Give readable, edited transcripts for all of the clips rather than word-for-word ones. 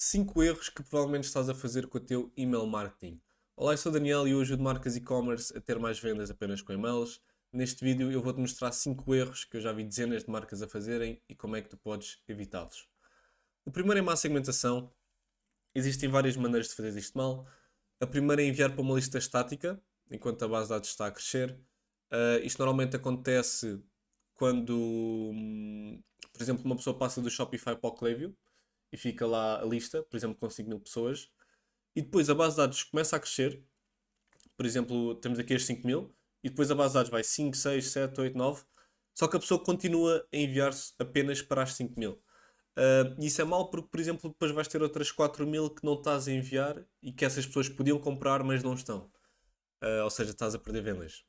5 erros que provavelmente estás a fazer com o teu email marketing. Olá, eu sou o Daniel e eu ajudo marcas e-commerce a ter mais vendas apenas com e-mails. Neste vídeo eu vou-te mostrar 5 erros que eu já vi dezenas de marcas a fazerem e como é que tu podes evitá-los. O primeiro é má segmentação. Existem várias maneiras de fazer isto mal. A primeira é enviar para uma lista estática, enquanto a base de dados está a crescer. Isto normalmente acontece quando, por exemplo, uma pessoa passa do Shopify para o Klaviyo e fica lá a lista, por exemplo, com 5.000 pessoas. E depois a base de dados começa a crescer. Por exemplo, temos aqui as 5.000. E depois a base de dados vai 5, 6, 7, 8, 9. Só que a pessoa continua a enviar-se apenas para as 5.000. E isso é mau porque, por exemplo, depois vais ter outras 4.000 que não estás a enviar e que essas pessoas podiam comprar, mas não estão. Ou seja, estás a perder vendas.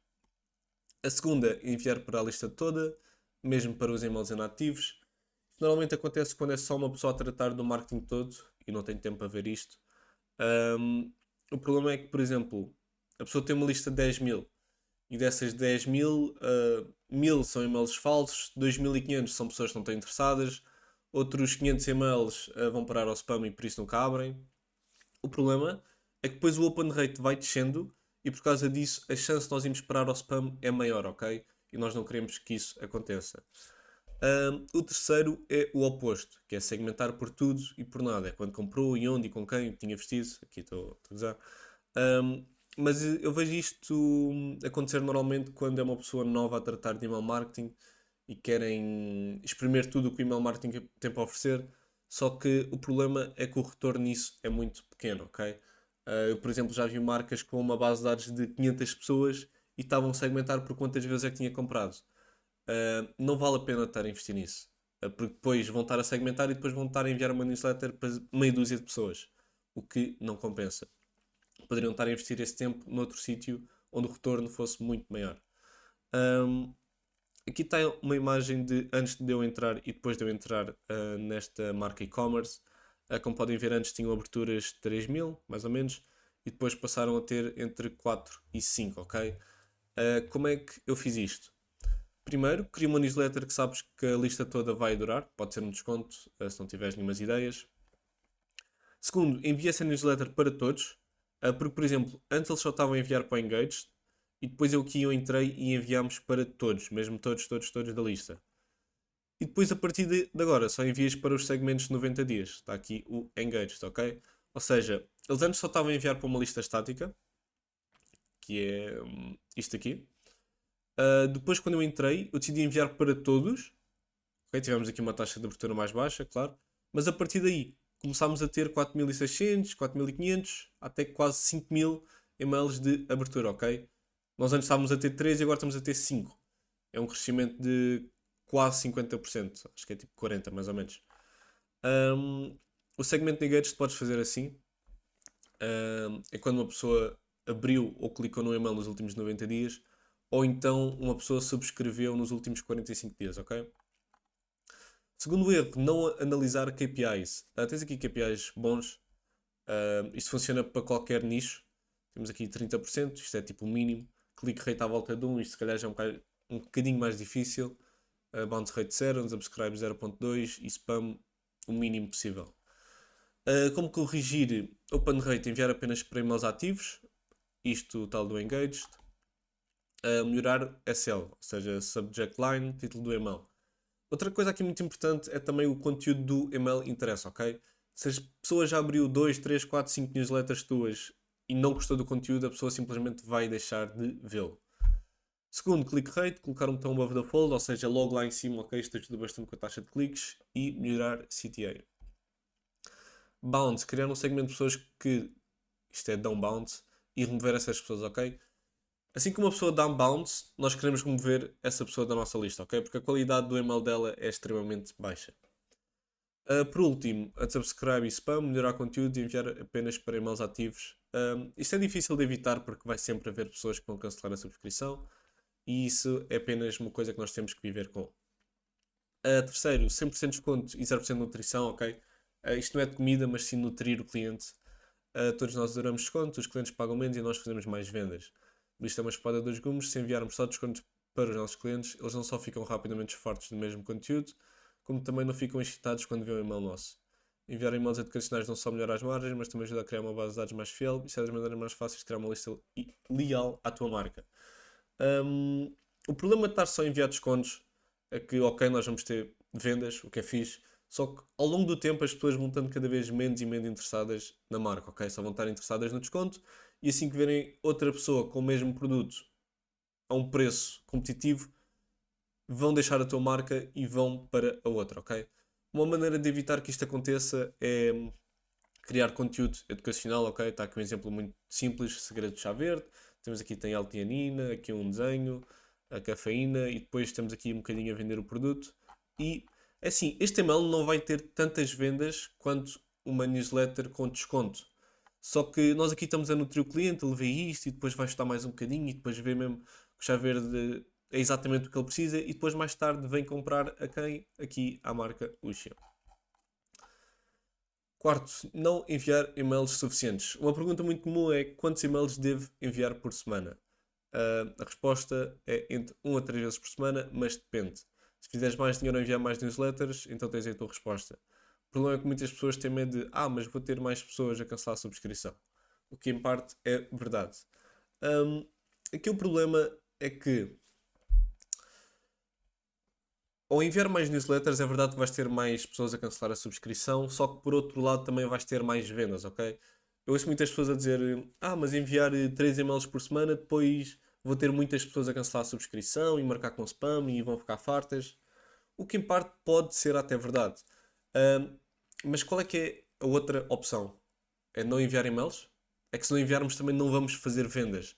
A segunda, enviar para a lista toda, mesmo para os e-mails inativos. Normalmente acontece quando é só uma pessoa a tratar do marketing todo e não tem tempo a ver isto. Um, o problema é que, por exemplo, a pessoa tem uma lista de 10.000 e dessas 10.000, 1.000 são e-mails falsos, 2.500 são pessoas que não estão interessadas, outros 500 e-mails vão parar ao spam e por isso nunca abrem. O problema é que depois o open rate vai descendo e por causa disso a chance de nós irmos parar ao spam é maior, ok? E nós não queremos que isso aconteça. O terceiro é o oposto, que é segmentar por tudo e por nada. É quando comprou, e onde, e com quem, tinha vestido. Aqui estou a usar. Mas eu vejo isto acontecer normalmente quando é uma pessoa nova a tratar de email marketing e querem exprimir tudo o que o email marketing tem para oferecer. Só que o problema é que o retorno nisso é muito pequeno, ok? Eu, por exemplo, já vi marcas com uma base de dados de 500 pessoas e estavam a segmentar por quantas vezes é que tinha comprado. Não vale a pena estar a investir nisso. Porque depois vão estar a segmentar e depois vão estar a enviar uma newsletter para meia dúzia de pessoas. O que não compensa. Poderiam estar a investir esse tempo noutro sítio onde o retorno fosse muito maior. Um, Aqui está uma imagem de antes de eu entrar e depois de eu entrar nesta marca e-commerce. Como podem ver, antes tinham aberturas de 3.000, mais ou menos, e depois passaram a ter entre 4 e 5, ok? Como é que eu fiz isto? Primeiro, cria uma newsletter que sabes que a lista toda vai durar. Pode ser um desconto, se não tiveres nenhumas ideias. Segundo, envia essa newsletter para todos. Porque, por exemplo, antes eles só estavam a enviar para o Engaged. E depois eu aqui eu entrei e enviámos para todos. Mesmo todos, todos, todos da lista. E depois, a partir de agora, só envias para os segmentos de 90 dias. Está aqui o Engaged, ok? Ou seja, eles antes só estavam a enviar para uma lista estática. Que é isto aqui. Depois, quando eu entrei, eu decidi enviar para todos. Ok, tivemos aqui uma taxa de abertura mais baixa, claro. Mas a partir daí começámos a ter 4.600, 4.500, até quase 5.000 e-mails de abertura, ok? Nós antes estávamos a ter 3 e agora estamos a ter 5. É um crescimento de quase 50%. Acho que é tipo 40, mais ou menos. Um, o segmento de engagement podes fazer assim. É quando uma pessoa abriu ou clicou no e-mail nos últimos 90 dias, ou então uma pessoa subscreveu nos últimos 45 dias, ok? Segundo erro, não analisar KPIs. Tens aqui KPIs bons. Isto funciona para qualquer nicho. Temos aqui 30%, isto é tipo o mínimo. Click rate à volta de 1, isto se calhar já é um bocadinho mais difícil. Bounce rate 0, unsubscribe 0.2 e spam o mínimo possível. Como corrigir open rate, enviar apenas para e-mails ativos. Isto tal do engaged. Melhorar SL, ou seja, subject line, título do e-mail. Outra coisa aqui muito importante é também o conteúdo do e-mail interessa, ok? Se as pessoas já abriu 2, 3, 4, 5 newsletters tuas e não gostou do conteúdo, a pessoa simplesmente vai deixar de vê-lo. Segundo, click rate, colocar um botão above the fold, ou seja, logo lá em cima, ok, isto ajuda bastante com a taxa de cliques e melhorar CTA. Bounce, criar um segmento de pessoas que, isto é, dão bounce e remover essas pessoas, ok? Assim que uma pessoa dá um bounce, nós queremos remover essa pessoa da nossa lista, ok? Porque a qualidade do e-mail dela é extremamente baixa. Por último, unsubscribe e spam, melhorar conteúdo e enviar apenas para e-mails ativos. Isto é difícil de evitar porque vai sempre haver pessoas que vão cancelar a subscrição e isso é apenas uma coisa que nós temos que viver com. Terceiro, 100% de desconto e 0% de nutrição, ok? Isto não é de comida, mas sim nutrir o cliente. Todos nós adoramos desconto, os clientes pagam menos e nós fazemos mais vendas. Isto é uma espada de dois gumes. Se enviarmos só descontos para os nossos clientes, eles não só ficam rapidamente fartos do mesmo conteúdo, como também não ficam excitados quando vêem um e-mail nosso. enviar e-mails educacionais não só melhora as margens, mas também ajuda a criar uma base de dados mais fiel. Isso é das maneiras mais fáceis de criar uma lista leal à tua marca. O problema de estar só a enviar descontos é que, ok, nós vamos ter vendas, o que é fixe, só que ao longo do tempo as pessoas vão estando cada vez menos e menos interessadas na marca, ok? Só vão estar interessadas no desconto e assim que verem outra pessoa com o mesmo produto a um preço competitivo, vão deixar a tua marca e vão para a outra, ok? Uma maneira de evitar que isto aconteça é criar conteúdo educacional, ok? Está aqui um exemplo muito simples, segredo de chá verde. Temos aqui, tem L-teanina, aqui um desenho, a cafeína e depois temos aqui um bocadinho a vender o produto. E, assim, este e-mail não vai ter tantas vendas quanto uma newsletter com desconto. Só que nós aqui estamos a nutrir o cliente, ele vê isto e depois vai estudar mais um bocadinho e depois vê mesmo que o chá verde é exatamente o que ele precisa e depois mais tarde vem comprar a quem? Aqui à marca Uxia. Quarto, não enviar e-mails suficientes. Uma pergunta muito comum é quantos e-mails devo enviar por semana? A resposta é entre 1 a 3 vezes por semana, mas depende. Se fizeres mais dinheiro a enviar mais newsletters, então tens aí a tua resposta. O problema é que muitas pessoas têm medo de mas vou ter mais pessoas a cancelar a subscrição. O que em parte é verdade. Aqui o problema é que ao enviar mais newsletters, é verdade que vais ter mais pessoas a cancelar a subscrição, só que por outro lado também vais ter mais vendas, ok? Eu ouço muitas pessoas a dizer, mas enviar 3 e-mails por semana, depois vou ter muitas pessoas a cancelar a subscrição e marcar com spam e vão ficar fartas. O que em parte pode ser até verdade. Mas qual é que é a outra opção? É não enviar e-mails? É que se não enviarmos também não vamos fazer vendas.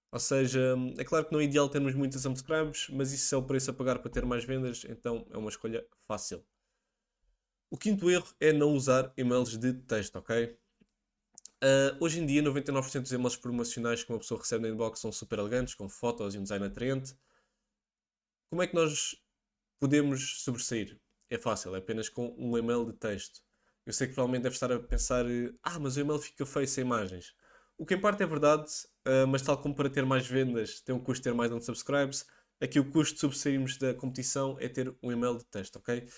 Ou seja, é claro que não é ideal termos muitas subscribes, mas isso é o preço a pagar para ter mais vendas, então é uma escolha fácil. O quinto erro é não usar e-mails de texto, ok? Hoje em dia, 99% dos e-mails promocionais que uma pessoa recebe na inbox são super elegantes, com fotos e um design atraente. Como é que nós podemos sobressair? É fácil, é apenas com um e-mail de texto. Eu sei que provavelmente deve estar a pensar, mas o e-mail fica feio sem imagens. O que em parte é verdade, mas tal como para ter mais vendas tem um custo de ter mais unsubscribes, aqui o custo de sobressairmos da competição é ter um e-mail de texto, ok?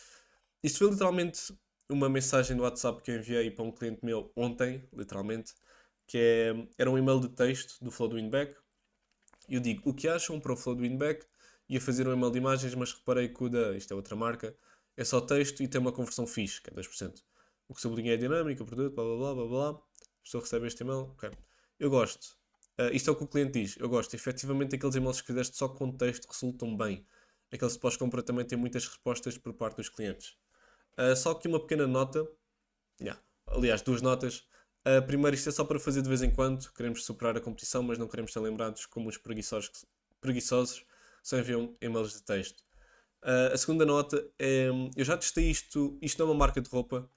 Isto foi literalmente uma mensagem do WhatsApp que eu enviei para um cliente meu ontem, literalmente, era um e-mail de texto do Flow do Winback. Eu digo o que acham para o Flow do Winback, ia fazer um e-mail de imagens, mas reparei que isto é outra marca, é só texto e tem uma conversão fixe, que é 2%. O que sublinha é a dinâmica, o produto, blá blá blá blá blá. A pessoa recebe este e-mail, ok. Eu gosto. Isto é o que o cliente diz. Eu gosto. Efetivamente, aqueles e-mails que fizeste só com texto resultam bem. Aqueles pós-compra também têm muitas respostas por parte dos clientes. Só que uma pequena nota. Aliás, 2 notas. Primeiro, isto é só para fazer de vez em quando. Queremos superar a competição, mas não queremos ser lembrados como os preguiçosos que só enviam e-mails de texto. A segunda nota é. Eu já testei isto. Isto não é uma marca de roupa.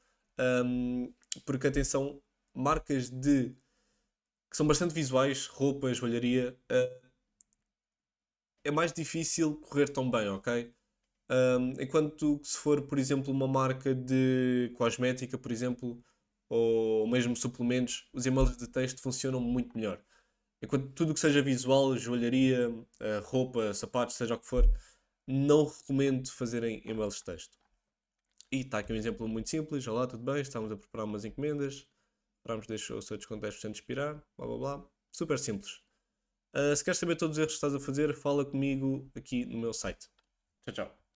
Porque, atenção, marcas que são bastante visuais, roupas, joalharia, é mais difícil correr tão bem, ok? Enquanto que se for, por exemplo, uma marca de cosmética, por exemplo, ou mesmo suplementos, os e-mails de texto funcionam muito melhor. Enquanto tudo o que seja visual, joalharia, roupa, sapatos, seja o que for, não recomendo fazerem e-mails de texto. E está aqui um exemplo muito simples. Olá, tudo bem? Estamos a preparar umas encomendas. Esperamos deixar o seu desconto 10% expirar. Blá blá blá. Super simples. Se queres saber todos os erros que estás a fazer, fala comigo aqui no meu site. Tchau, tchau.